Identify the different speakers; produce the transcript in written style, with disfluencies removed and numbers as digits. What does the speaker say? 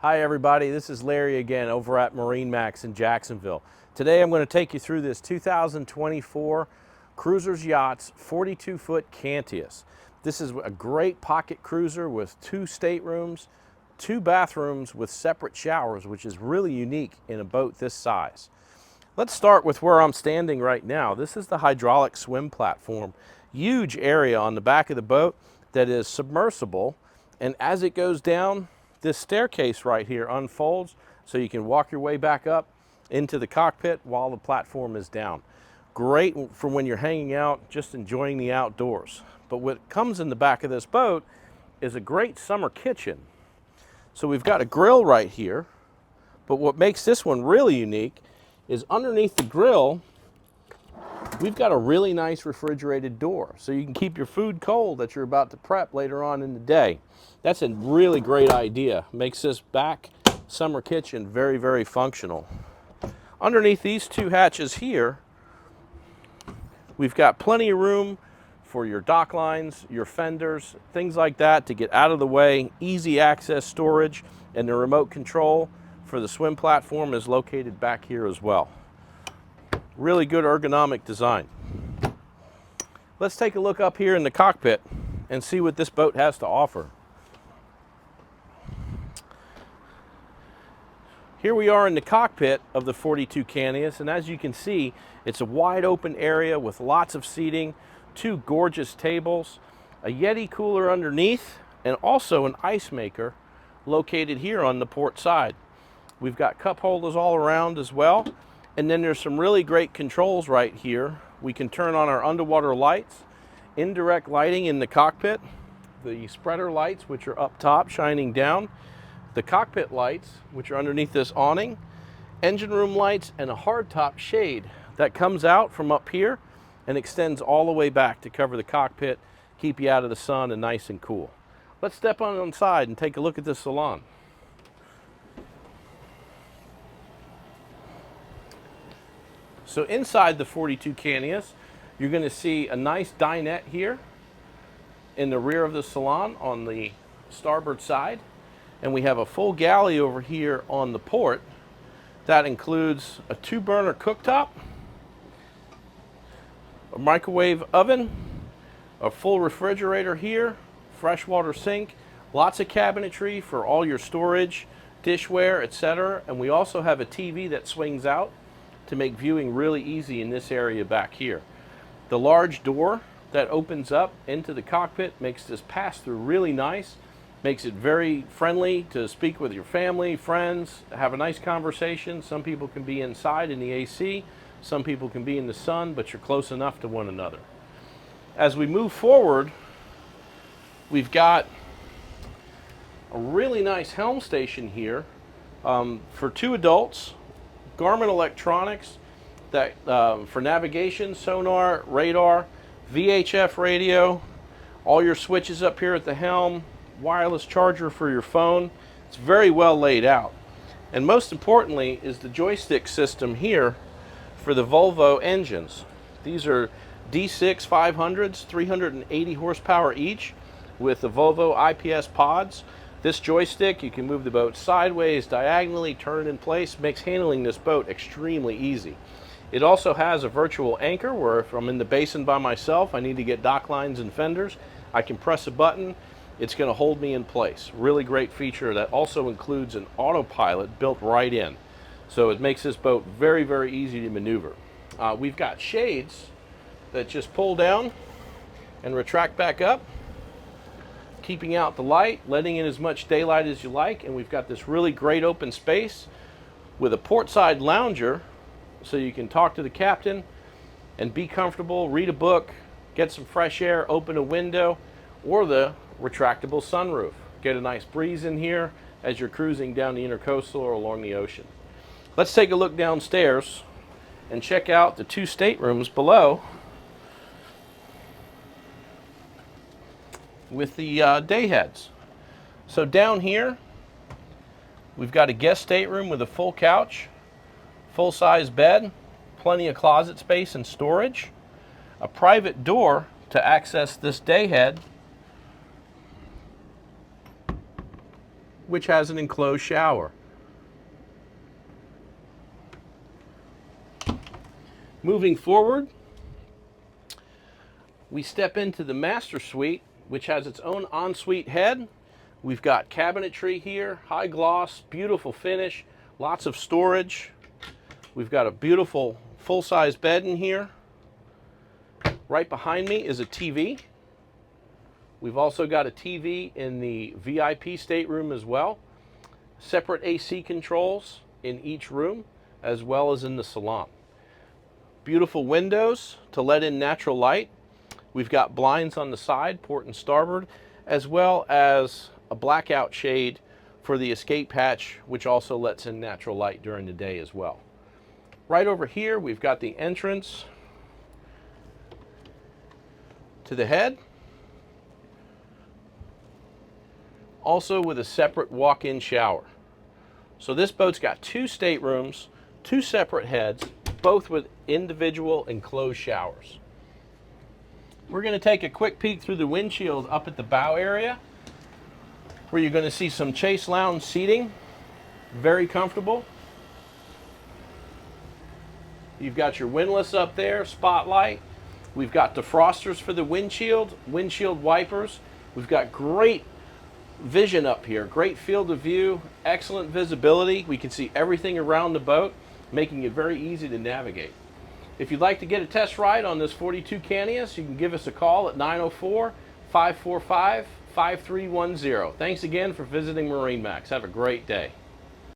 Speaker 1: Hi everybody, this is Larry again over at MarineMax in Jacksonville. Today I'm going to take you through this 2024 Cruisers Yachts 42-foot Cantius. This is a great pocket cruiser with 2 staterooms, 2 bathrooms with separate showers, which is really unique in a boat this size. Let's start with where I'm standing right now. This is the hydraulic swim platform. Huge area on the back of the boat that is submersible, and as it goes down, this staircase right here unfolds so you can walk your way back up into the cockpit while the platform is down. Great for when you're hanging out, just enjoying the outdoors. But what comes in the back of this boat is a great summer kitchen. So we've got a grill right here, but what makes this one really unique is underneath the grill, we've got a really nice refrigerated door so you can keep your food cold that you're about to prep later on in the day. That's a really great idea. Makes this back summer kitchen very, very functional. Underneath these 2 hatches here, we've got plenty of room for your dock lines, your fenders, things like that to get out of the way. Easy access storage, and the remote control for the swim platform is located back here as well. Really good ergonomic design. Let's take a look up here in the cockpit and see what this boat has to offer. Here we are in the cockpit of the 42 Cantius, and as you can see, it's a wide open area with lots of seating, 2 gorgeous tables, a Yeti cooler underneath, and also an ice maker located here on the port side. We've got cup holders all around as well, and then there's some really great controls right here. We can turn on our underwater lights, indirect lighting in the cockpit, the spreader lights which are up top shining down, the cockpit lights, which are underneath this awning, engine room lights, and a hardtop shade that comes out from up here and extends all the way back to cover the cockpit, keep you out of the sun and nice and cool. Let's step on inside and take a look at this salon. So inside the 42 Cantius, you're going to see a nice dinette here in the rear of the salon on the starboard side. And we have a full galley over here on the port. That includes a 2-burner cooktop, a microwave oven, a full refrigerator here, freshwater sink, lots of cabinetry for all your storage, dishware, etc. And we also have a TV that swings out to make viewing really easy in this area back here. The large door that opens up into the cockpit makes this pass-through really nice. Makes it very friendly to speak with your family, friends, have a nice conversation. Some people can be inside in the AC, some people can be in the sun, but you're close enough to one another. As we move forward, we've got a really nice helm station here for 2 adults, Garmin electronics that for navigation, sonar, radar, VHF radio, all your switches up here at the helm, wireless charger for your phone. It's very well laid out. And most importantly is the joystick system here for the Volvo engines. These are D6 500s, 380 horsepower each with the Volvo IPS pods. This joystick, you can move the boat sideways, diagonally, turn it in place, makes handling this boat extremely easy. It also has a virtual anchor where if I'm in the basin by myself, I need to get dock lines and fenders, I can press a button. It's going to hold me in place. Really great feature that also includes an autopilot built right in. So it makes this boat very, very easy to maneuver. We've got shades that just pull down and retract back up, keeping out the light, letting in as much daylight as you like. And we've got this really great open space with a portside lounger so you can talk to the captain and be comfortable, read a book, get some fresh air, open a window, or the retractable sunroof. Get a nice breeze in here as you're cruising down the intercoastal or along the ocean. Let's take a look downstairs and check out the 2 staterooms below with the day heads. So down here, we've got a guest stateroom with a full couch, full-size bed, plenty of closet space and storage, a private door to access this day head, which has an enclosed shower. Moving forward, we step into the master suite, which has its own ensuite head. We've got cabinetry here, high gloss, beautiful finish, lots of storage. We've got a beautiful full-size bed in here. Right behind me is a TV. We've also got a TV in the VIP stateroom as well. Separate AC controls in each room, as well as in the salon. Beautiful windows to let in natural light. We've got blinds on the side, port and starboard, as well as a blackout shade for the escape hatch, which also lets in natural light during the day as well. Right over here, we've got the entrance to the head, also with a separate walk-in shower. So this boat's got 2 staterooms, 2 separate heads, both with individual enclosed showers. We're going to take a quick peek through the windshield up at the bow area, where you're going to see some Chase Lounge seating, very comfortable. You've got your windlass up there, spotlight. We've got defrosters for the windshield wipers. We've got great vision up here, great field of view, excellent visibility. We can see everything around the boat, making it very easy to navigate. If you'd like to get a test ride on this 42 Caneus, you can give us a call at 904-545-5310. Thanks again for visiting MarineMax. Have a great day.